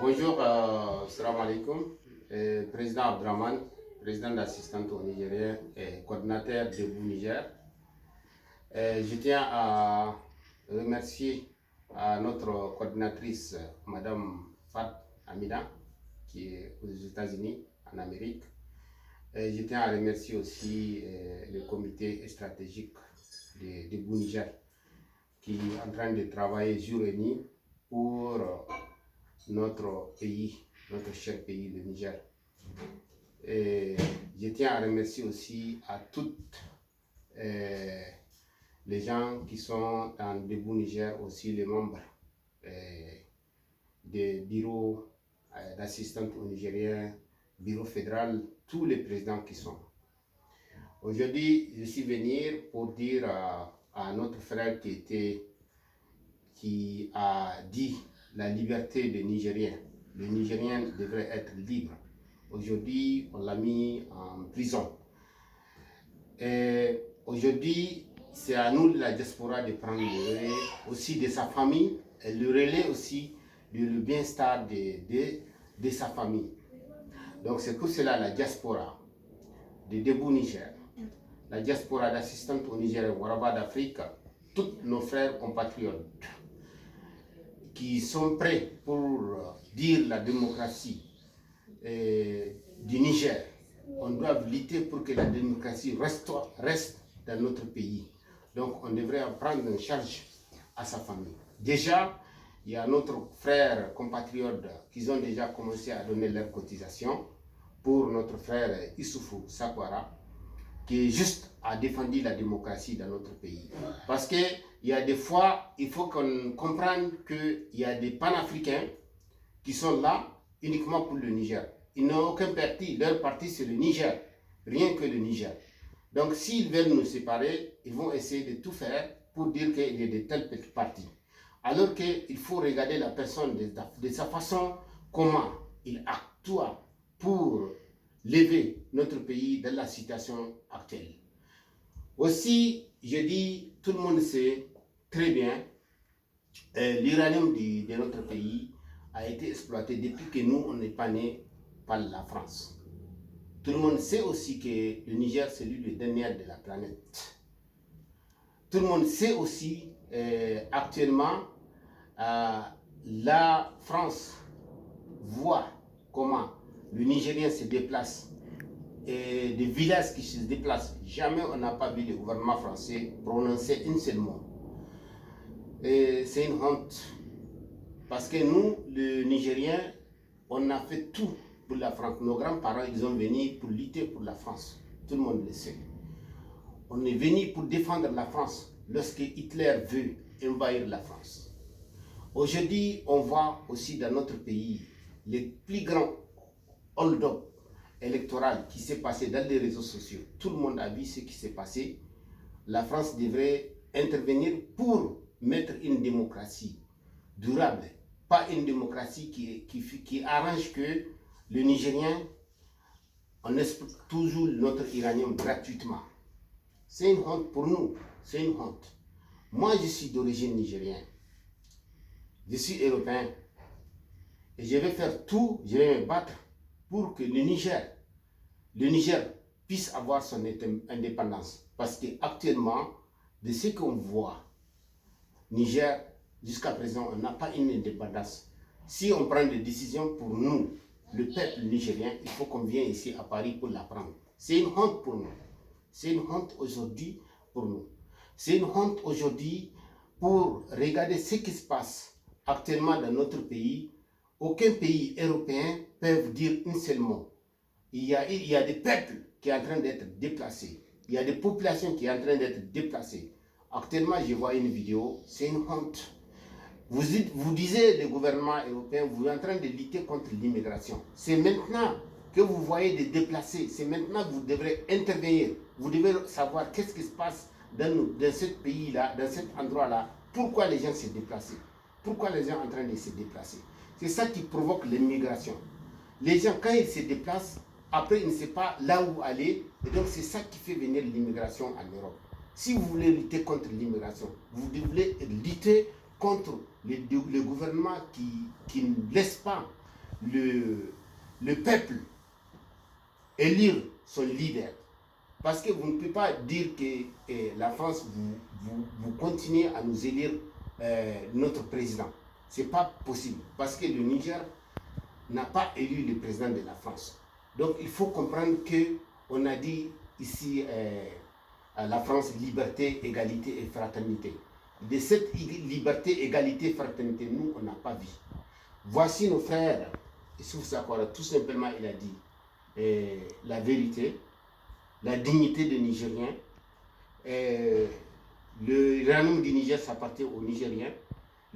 Bonjour, salam alaikum. Président Abdraman, président d'assistante au Nigérien et coordinateur de Niger. Je tiens à remercier notre coordinatrice, Madame Fat Amina, qui est aux États-Unis, en Amérique. Je tiens à remercier aussi le comité stratégique de Niger, qui est en train de travailler jour et nuit pour notre pays, notre cher pays, le Niger. Et je tiens à remercier aussi à toutes les gens qui sont dans Debout Niger, aussi les membres des bureaux d'assistance aux Nigériens, bureau fédéral, tous les présidents qui sont. Aujourd'hui, je suis venu pour dire à notre frère qui a dit la liberté des Nigériens. Le Nigérien devrait être libre. Aujourd'hui, on l'a mis en prison. Et aujourd'hui, c'est à nous, la diaspora, de prendre le relais aussi de sa famille et le relais aussi du bien-estar de sa famille. Donc c'est pour cela la diaspora de Debout Niger, la diaspora d'assistante au Niger et Waraba d'Afrique, tous nos frères compatriotes qui sont prêts pour dire la démocratie du Niger. On doit lutter pour que la démocratie reste dans notre pays. Donc on devrait en prendre en charge à sa famille. Déjà, il y a notre frère compatriote qui ont déjà commencé à donner leur cotisation pour notre frère Issoufou Sakwara, qui est juste a défendu la démocratie dans notre pays. Parce qu'il y a des fois, il faut qu'on comprenne qu'il y a des panafricains qui sont là uniquement pour le Niger. Ils n'ont aucun parti, leur parti c'est le Niger, rien que le Niger. Donc s'ils veulent nous séparer, ils vont essayer de tout faire pour dire qu'il y a de tels petits partis. Alors qu'il faut regarder la personne de sa façon, comment il acte pour lever notre pays dans la situation actuelle. Aussi, je dis, tout le monde sait très bien, l'uranium de notre pays a été exploité depuis que nous, on n'est pas nés par la France. Tout le monde sait aussi que le Niger, c'est lui le dernier de la planète. Tout le monde sait aussi, actuellement, la France voit comment le Nigérien se déplace et des villages qui se déplacent. Jamais on n'a pas vu le gouvernement français prononcer un seul mot. C'est une honte. Parce que nous, les Nigériens, on a fait tout pour la France. Nos grands-parents, ils ont venu pour lutter pour la France. Tout le monde le sait. On est venu pour défendre la France lorsque Hitler veut envahir la France. Aujourd'hui, on voit aussi dans notre pays les plus grands hold-up électoral qui s'est passé dans les réseaux sociaux. Tout le monde a vu ce qui s'est passé. La France devrait intervenir pour mettre une démocratie durable, pas une démocratie qui arrange que le Nigérien, on exploite toujours notre uranium gratuitement. C'est une honte pour nous, c'est une honte. Moi, je suis d'origine nigérienne, je suis européen, et je vais faire tout, je vais me battre pour que le Niger puisse avoir son indépendance. Parce qu'actuellement, de ce qu'on voit, Niger, jusqu'à présent, on n'a pas une indépendance. Si on prend des décisions pour nous, le peuple nigérien, il faut qu'on vienne ici à Paris pour la prendre. C'est une honte pour nous. C'est une honte aujourd'hui pour nous. C'est une honte aujourd'hui pour regarder ce qui se passe actuellement dans notre pays. Aucun pays européen ne peut dire un seul mot. Il y a des peuples qui sont en train d'être déplacés. Il y a des populations qui sont en train d'être déplacées. Actuellement, je vois une vidéo, c'est une honte. Vous disiez, le gouvernement européen, vous êtes en train de lutter contre l'immigration. C'est maintenant que vous voyez des déplacés. C'est maintenant que vous devrez intervenir. Vous devez savoir qu'est-ce qui se passe dans ce pays-là, dans cet endroit-là. Pourquoi les gens se déplacent? Pourquoi les gens sont en train de se déplacer? C'est ça qui provoque l'immigration. Les gens, quand ils se déplacent, après, ils ne savent pas là où aller. Et donc, c'est ça qui fait venir l'immigration en Europe. Si vous voulez lutter contre l'immigration, vous devez lutter contre le gouvernement qui ne laisse pas le peuple élire son leader. Parce que vous ne pouvez pas dire que la France, vous continuez à nous élire notre président. Ce n'est pas possible. Parce que le Niger n'a pas élu le président de la France. Donc il faut comprendre qu'on a dit ici à la France liberté, égalité et fraternité. De cette liberté, égalité et fraternité, nous, on n'a pas vu. Voici nos frères, Issoufou Sakora, tout simplement, il a dit la vérité, la dignité des Nigériens. Le renommé du Niger s'appartient aux Nigériens.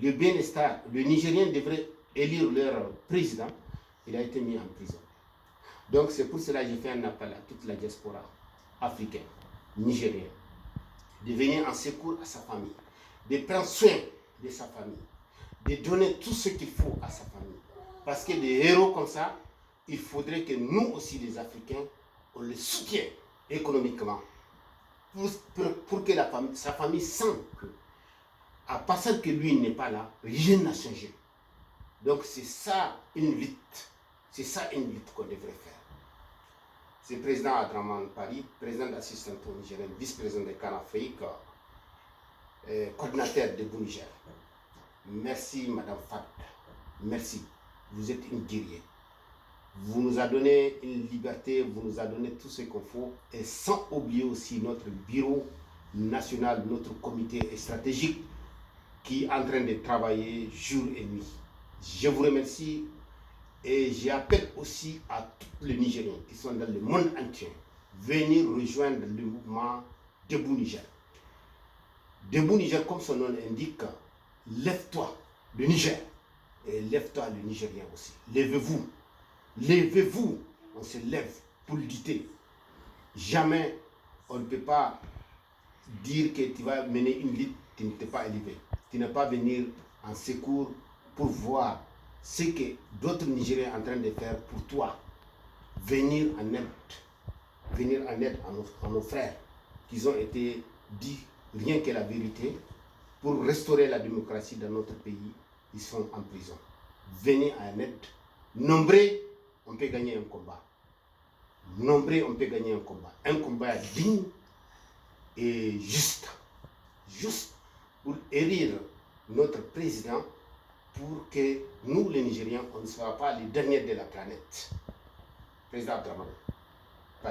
Le bien-estar, le Nigérien devrait élire leur président. Il a été mis en prison. Donc c'est pour cela que j'ai fait un appel à toute la diaspora africaine, nigérienne, de venir en secours à sa famille, de prendre soin de sa famille, de donner tout ce qu'il faut à sa famille. Parce que des héros comme ça, il faudrait que nous aussi, les Africains, on les soutienne économiquement pour que sa famille sente que, à partir que lui n'est pas là, rien n'a changé. Donc c'est ça une lutte. C'est ça une lutte qu'on devrait faire. C'est le président Adraman Paris, président d'assistance nigérienne, vice-président de Canafrique, coordinateur de Niger. Merci Madame Fat. Merci. Vous êtes une guerrière. Vous nous avez donné une liberté, vous nous avez donné tout ce qu'il faut, et sans oublier aussi notre bureau national, notre comité stratégique qui est en train de travailler jour et nuit. Je vous remercie et j'appelle aussi à tous les Nigériens qui sont dans le monde entier venir rejoindre le mouvement Debout Niger. Debout Niger, comme son nom l'indique, lève-toi, le Niger, et lève-toi le Nigérien aussi. Lèvez-vous, lèvez-vous, on se lève pour lutter. Jamais on ne peut pas dire que tu vas mener une lutte, tu ne t'es pas élevé. Tu n'es pas venir en secours pour voir ce que d'autres Nigériens sont en train de faire pour toi. Venir en aide à nos frères qui ont été dit rien que la vérité pour restaurer la démocratie dans notre pays. Ils sont en prison. Venez en aide. Nombreux, on peut gagner un combat. Nombreux, on peut gagner un combat. Un combat digne et juste. Juste pour élire notre président pour que nous, les Nigériens, on ne soit pas les derniers de la planète. Président Abdraman.